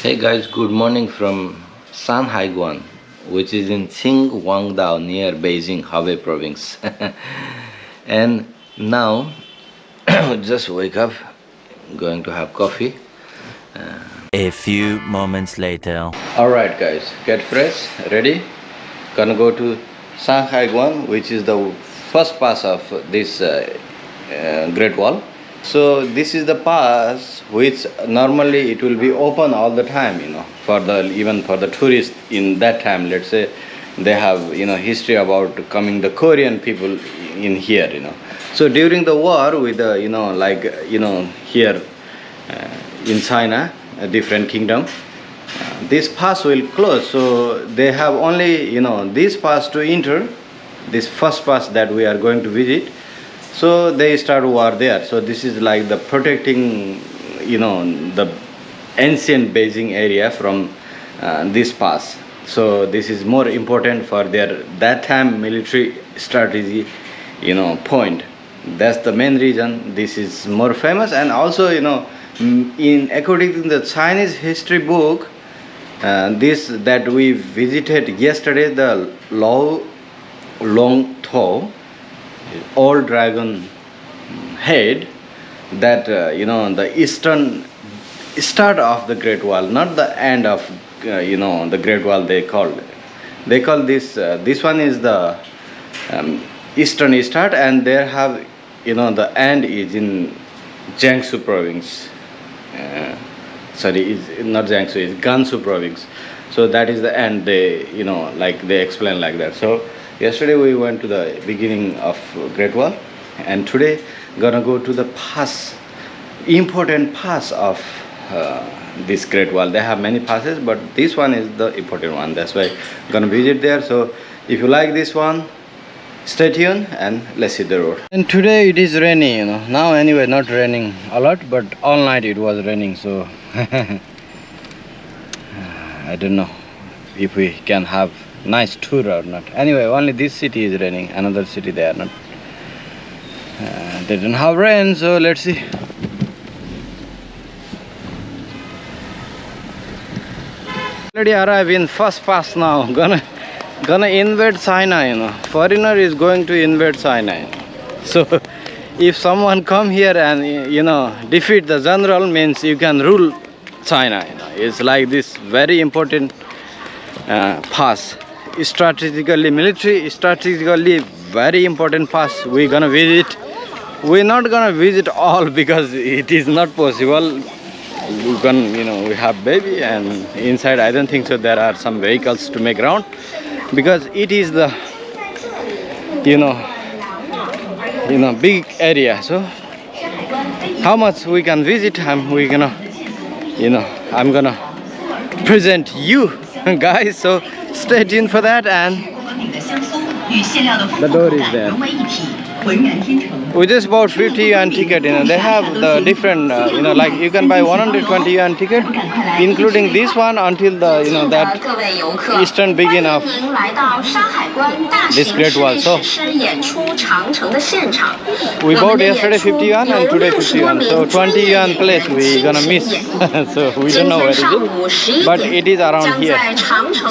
Hey guys, good morning from Shanhaiguan, which is in Xinghuangdao near Beijing, Hebei province. And now, just wake up, going to have coffee. A few moments later. Alright guys, get fresh, ready? Gonna go to Shanhaiguan, which is the first pass of this Great Wall. So this is the pass which normally it will be open all the time, for the even for the tourists in that time. Let's say they have history about coming the Korean people in here. So during the war with the here in China, a different kingdom, this pass will close. So they have only this pass to enter, this first pass that we are going to visit. So they start war there. So this is like the protecting, the ancient Beijing area from this pass. So this is more important for their that time military strategy, point. That's the main reason this is more famous. And also, in according to the Chinese history book, this that we visited yesterday, the LaoLongTou, old dragon head, that the eastern start of the Great Wall, not the end of the Great Wall. They call this this one is the eastern start, and there have the end is in Jiangsu province. Sorry, it's not Jiangsu, it's Gansu province. So that is the end. They they explain like that. So yesterday we went to the beginning of Great Wall, and today gonna go to the pass, important pass of this Great Wall. They have many passes, but this one is the important one. That's why gonna visit there. So if you like this one, stay tuned and let's see the road. And today it is raining, Now anyway, not raining a lot, but all night it was raining. So I don't know if we can have nice tour or not. Anyway, only this city is raining, another city they are not. They don't have rain, so let's see. Already arrived in first pass now. Gonna invade China, Foreigner is going to invade China. So if someone come here and defeat the general, means you can rule China. It's like this very important pass. Strategically, military strategically very important pass. We're gonna visit. We're not gonna visit all because it is not possible. We can, we have baby, and inside I don't think so there are some vehicles to make round, because it is the big area. So how much we can visit, I'm gonna present you guys. So stay tuned for that. And the door is there. We just bought 50 yuan ticket. They have the different, like you can buy 120 yuan ticket, including this one until the, that eastern begin of this Great Wall. So we bought yesterday 50 yuan and today 50 yuan. So 20 yuan place we gonna miss. So we don't know where it is, but it is around here.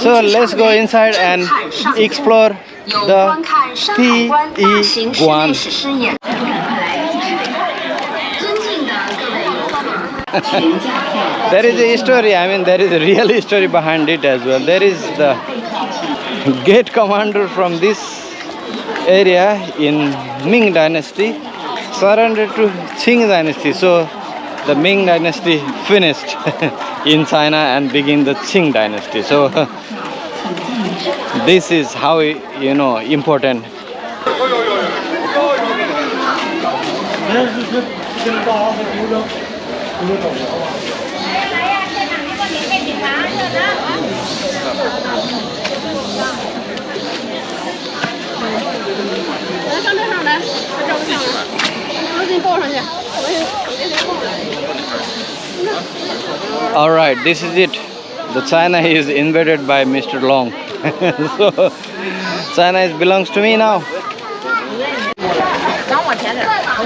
So let's go inside and explore the Guan. There is a story, there is a real story behind it as well. There is the gate commander from this area in Ming dynasty surrendered to Qing dynasty. So the Ming dynasty finished in China and began the Qing dynasty. So this is how important. All right, this is it. The China is invaded by Mr. Long. So China belongs to me now.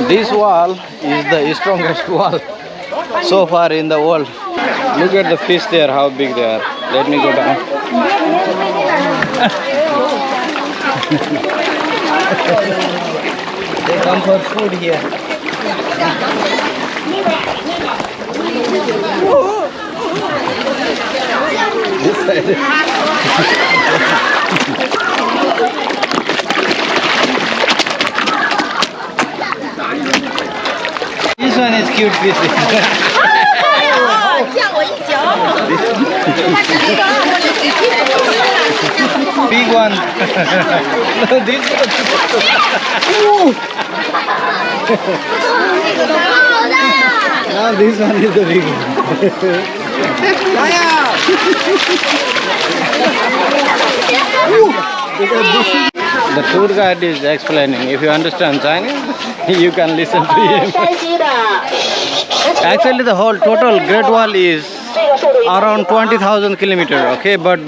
This wall is the strongest wall so far in the world. Look at the fish there, how big they are. Let me go down. They come for food here. This side. This one is cute fish. Big one. No, this one. Now this one is the big one. The tour guide is explaining. If you understand Chinese, you can listen to him. Actually, the whole total Great Wall is around 20,000 kilometers. Okay, but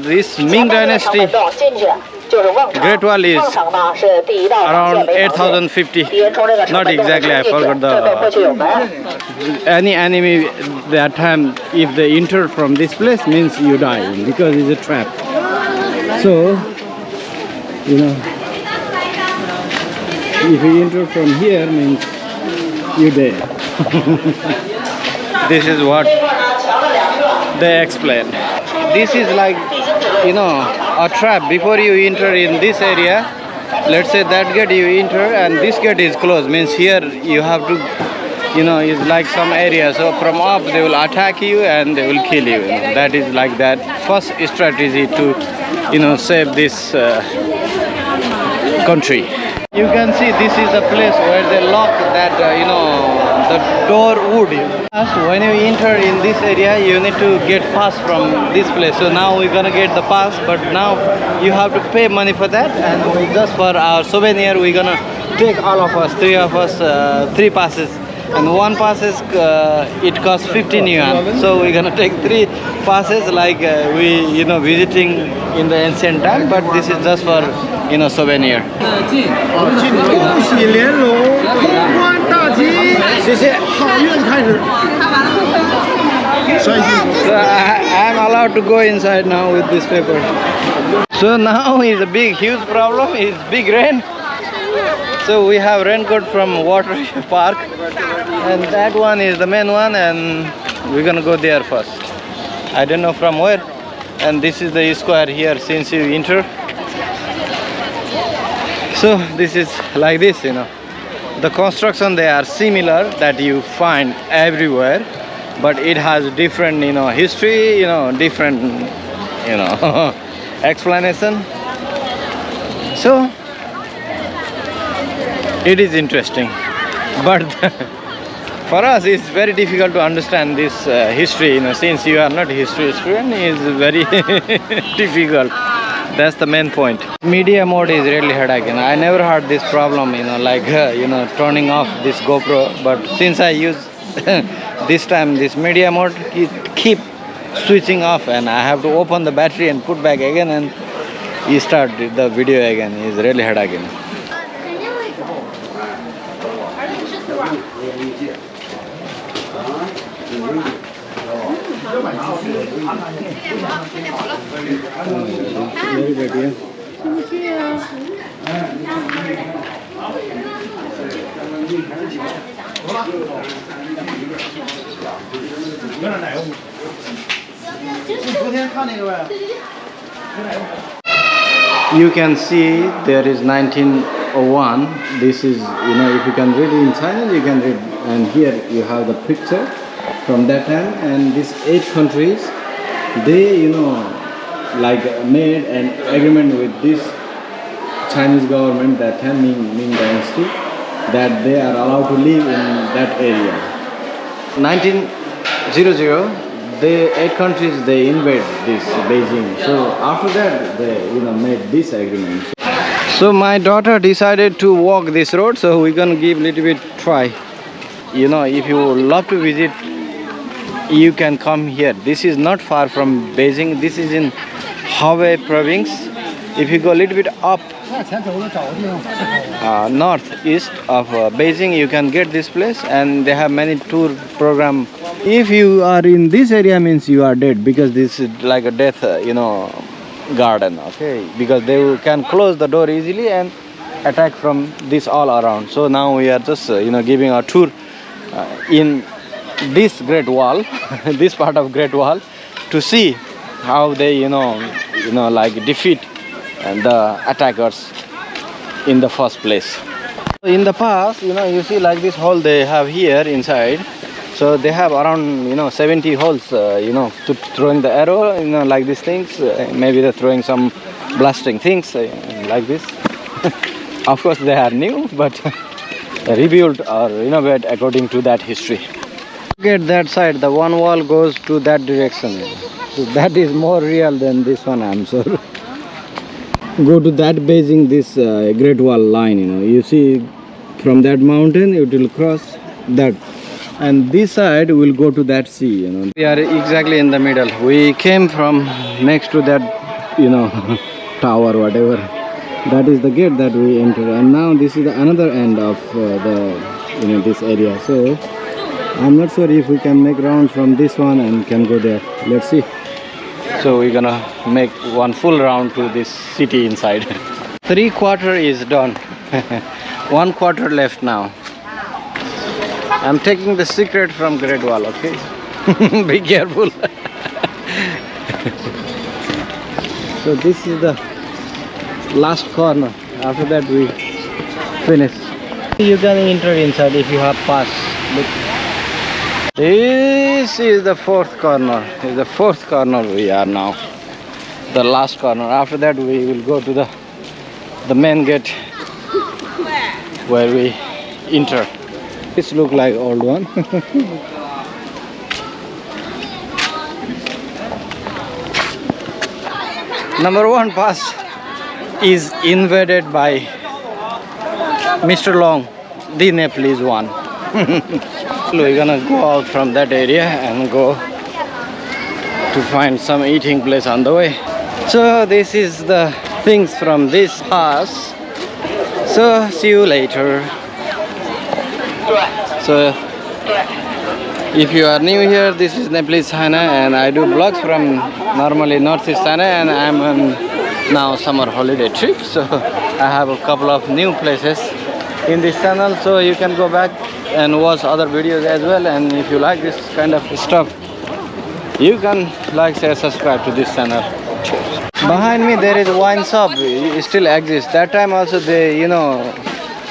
this Ming Dynasty Great Wall is around 8,050. Not exactly, I forgot the. Any enemy that time, if they enter from this place, means you die because it's a trap. So, if you enter from here, means you dead. This is what they explain. This is like, a trap. Before you enter in this area, let's say that gate you enter and this gate is closed, means here you have to, it's like some area. So from up they will attack you and they will kill you. That is like that first strategy to, save this country. You can see this is the place where they lock that, the door wood. When you enter in this area, you need to get pass from this place. So now we're gonna get the pass, but now you have to pay money for that. And just for our souvenir, we're gonna take all of us, three of us, 3 passes. And one pass is, it costs 15 yuan. So we're gonna take 3 passes like we, visiting in the ancient time. But this is just for, souvenir. So I'm allowed to go inside now with this paper. So now is a huge problem. It's big rain. So we have raincoat from water park, and that one is the main one, and we're gonna go there first. I don't know from where. And this is the square here since you enter. So this is like this, The construction, they are similar that you find everywhere, but it has different, history, different, explanation. So it is interesting, but for us it's very difficult to understand this history, since you are not a history student. It's very difficult. That's the main point. Media mode is really headache. I never had this problem, like turning off this GoPro, but since I use this time this media mode, it keep switching off, and I have to open the battery and put back again and you start the video again. It's really headache. Very good, yeah. You can see there is 1901. This is, if you can read in Chinese, you can read. And here you have the picture from that time. And these 8 countries, they, like made an agreement with this Chinese government that time, Ming Dynasty, that they are allowed to live in that area. 1900, the 8 countries, they invade this Beijing. So after that, they made this agreement. So my daughter decided to walk this road, so we're gonna give a little bit try. If you love to visit, you can come here. This is not far from Beijing. This is in Hubei province, if you go a little bit up northeast of Beijing, you can get this place, and they have many tour program. If you are in this area, means you are dead, because this is like a death, garden. Okay, because they can close the door easily and attack from this all around. So now we are just giving a tour in this Great Wall, this part of Great Wall, to see how they like defeat the attackers in the first place. In the past, you see like this hole they have here inside. So they have around 70 holes to throwing the arrow, like these things. Maybe they're throwing some blasting things like this. Of course they are new, but rebuilt or renovated according to that history. Look at that side, the one wall goes to that direction. So that is more real than this one, I'm sure. Go to that Beijing, this Great Wall line, you see from that mountain it will cross that, and this side will go to that sea. We are exactly in the middle. We came from next to that tower, whatever. That is the gate that we entered, and now this is the another end of this area. So I'm not sure if we can make round from this one and can go there. Let's see. So we're gonna make one full round to this city inside. 3/4 is done. 1/4 left now. I'm taking the secret from Great Wall, okay? Be careful. So this is the last corner. After that we finish. You can enter inside if you have pass. Look. This is the fourth corner. This is the fourth corner we are now. The last corner. After that we will go to the main gate where we enter. This look like old one. Number 1 pass is invaded by Mr. Long, the Nepalese one. We're gonna go out from that area and go to find some eating place on the way. So this is the things from this pass. So see you later. So if you are new here, this is Nepalese China, and I do vlogs from normally Northeast China, and I'm on now summer holiday trip. So I have a couple of new places in this channel, so you can go back and watch other videos as well. And if you like this kind of stuff, you can like, share, subscribe to this channel. Behind me there is a wine shop. It still exists. That time also they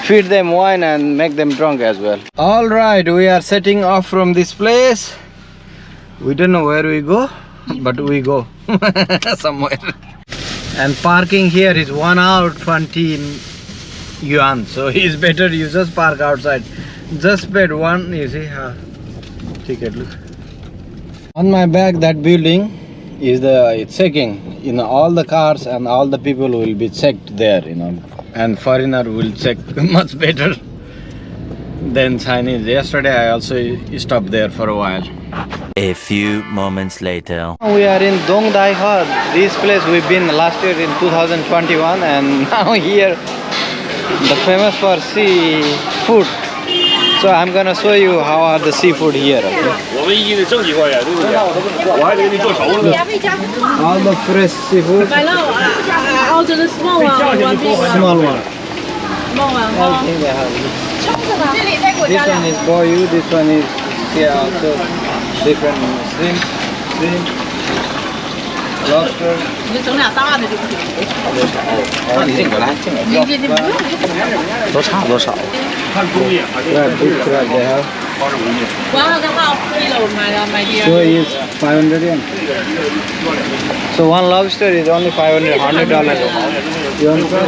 feed them wine and make them drunk as well. All right, we are setting off from this place. We don't know where we go, but we go somewhere. And parking here is 1 hour 20 yuan, so it's better you just park outside. Just paid one, you see, ticket, look. On my back, that building is it's checking, all the cars and all the people will be checked there, and foreigner will check much better than Chinese. Yesterday I also stopped there for a while. A few moments later. We are in Dongdaihe. This place we've been last year in 2021, and now here the famous for seafood. So I'm gonna show you how are the seafood here. Okay? All the fresh seafood. Small one. Everything they have. This one is boyu, this one is here also different shrimp, lobster. Big crab they have. So it's 500 yen. So one lobster is only $500. You want to try?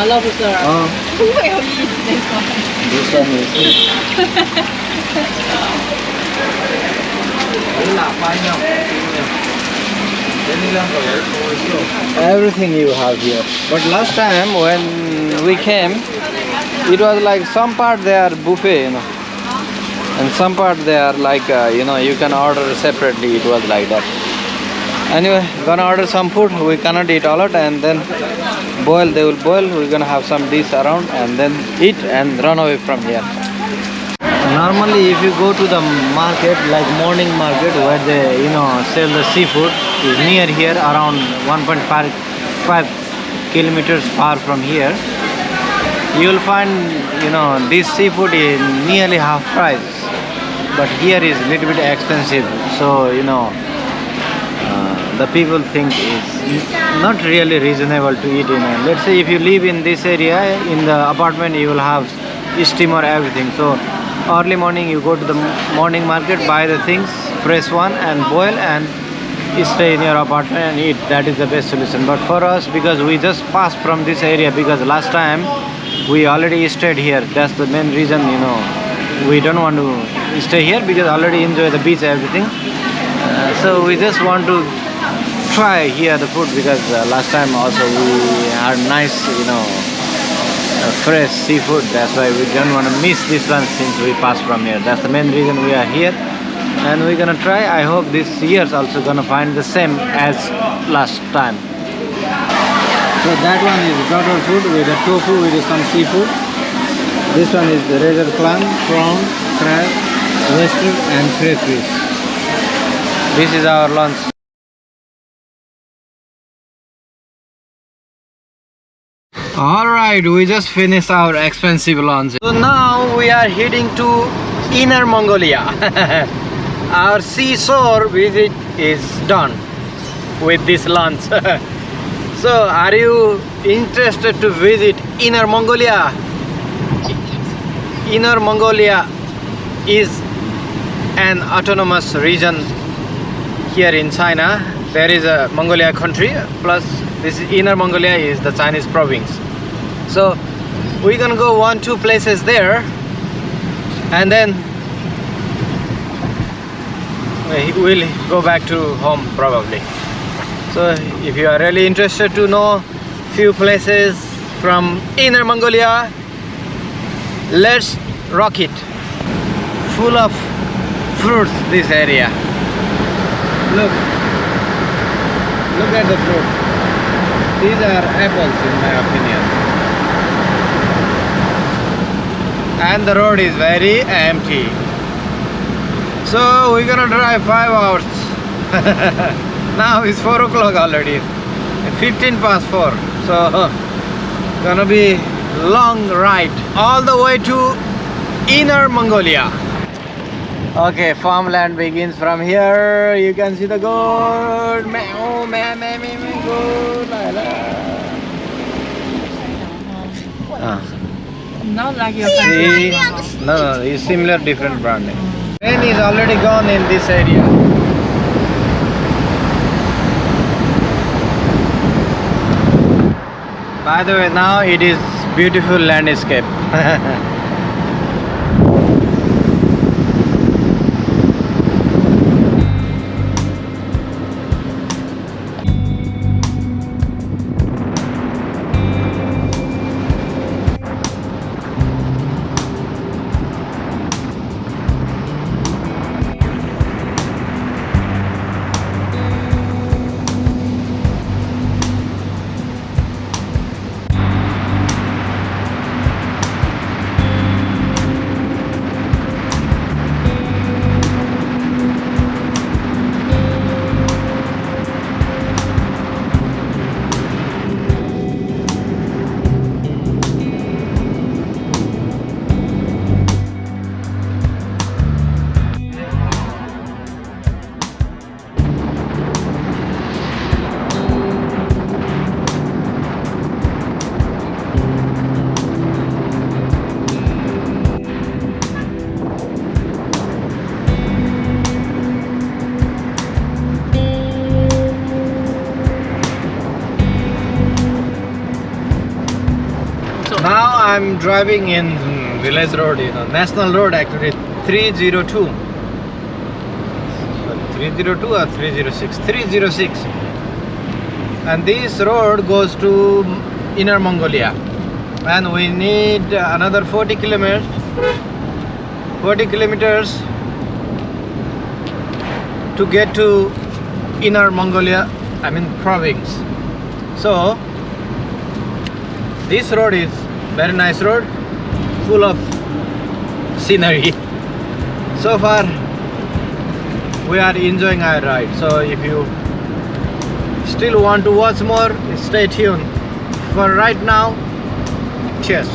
lobster. This one is. Everything you have here. But last time when we came, it was like some part they are buffet, and some part they are like you can order separately. It was like that. Anyway, gonna order some food. We cannot eat all of it, and then boil. They will boil. We're gonna have some dish around and then eat and run away from here. Normally, if you go to the market, like morning market, where they sell the seafood, is near here, around 1.5 kilometers far from here. You will find this seafood is nearly half price, but here is little bit expensive. So the people think it's not really reasonable to eat in. Let's say if you live in this area, in the apartment, you will have steamer, everything. So early morning you go to the morning market, buy the things, fresh one, and boil and stay in your apartment and eat. That is the best solution. But for us, because we just passed from this area, because last time we already stayed here, that's the main reason. We don't want to stay here because already enjoy the beach, everything. So we just want to try here the food, because last time also we had nice fresh seafood. That's why we don't want to miss this one since we passed from here. That's the main reason we are here, and we're gonna try. I hope this year's also gonna find the same as last time. So that one is butter food with a tofu with some seafood. This one is the regular clam, prawn, crab, oyster and crayfish. This is our lunch. Alright, we just finished our expensive lunch. So now we are heading to Inner Mongolia. Our seashore visit is done with this lunch. So are you interested to visit Inner Mongolia? Inner Mongolia is an autonomous region here in China. There is a Mongolia country, plus this Inner Mongolia is the Chinese province. So we're gonna go 1-2 places there, and then we'll go back to home probably. So if you are really interested to know few places from Inner Mongolia, let's rock it. Full of fruits, this area. Look at the fruit. These are apples in my opinion. And the road is very empty. So we're gonna drive 5 hours. Now it's 4 o'clock already. 15 past 4. So gonna be long ride all the way to Inner Mongolia. Okay, farmland begins from here. You can see the goat. Not like your See, no, it's similar, different branding. Rain is already gone in this area. By the way, now it is beautiful landscape. Now I'm driving in village road, national road actually, 302. 302 or 306? 306. And this road goes to Inner Mongolia. And we need another 40 kilometers. 40 kilometers to get to Inner Mongolia, province. So this road is very nice road, full of scenery. So far we are enjoying our ride. So if you still want to watch more, stay tuned. For right now, cheers.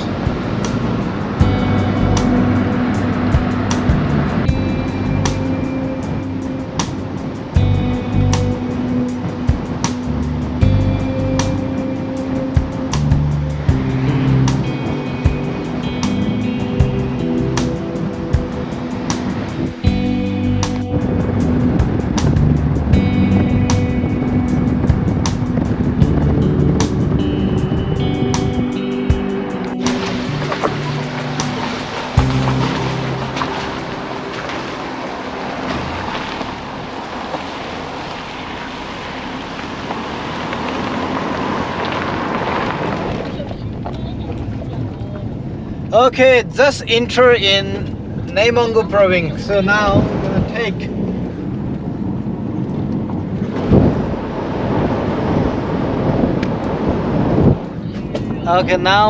Okay, just enter in Neimongo province. So now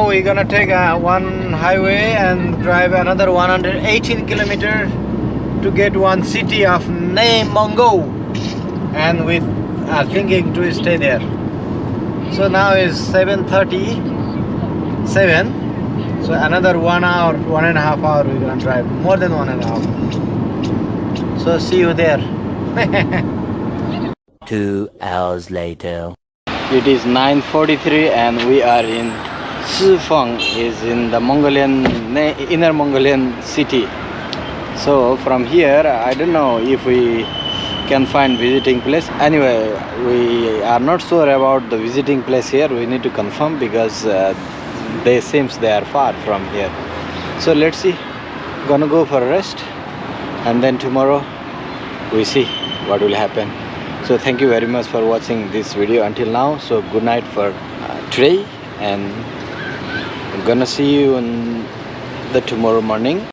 we're gonna take one highway and drive another 118 kilometer to get one city of Neimongo, and with thinking to stay there. So now is 7:37. So another 1 hour, 1.5 hour we're gonna drive, more than 1.5 hours. So see you there. 2 hours later. It is 9:43 and we are in Chifeng, is in the Inner Mongolian city. So from here, I don't know if we can find visiting place. Anyway, we are not sure about the visiting place here. We need to confirm because seems they are far from here. So let's see, gonna go for a rest and then tomorrow we see what will happen. So thank you very much for watching this video until now. So good night for today, and I'm gonna see you on the tomorrow morning.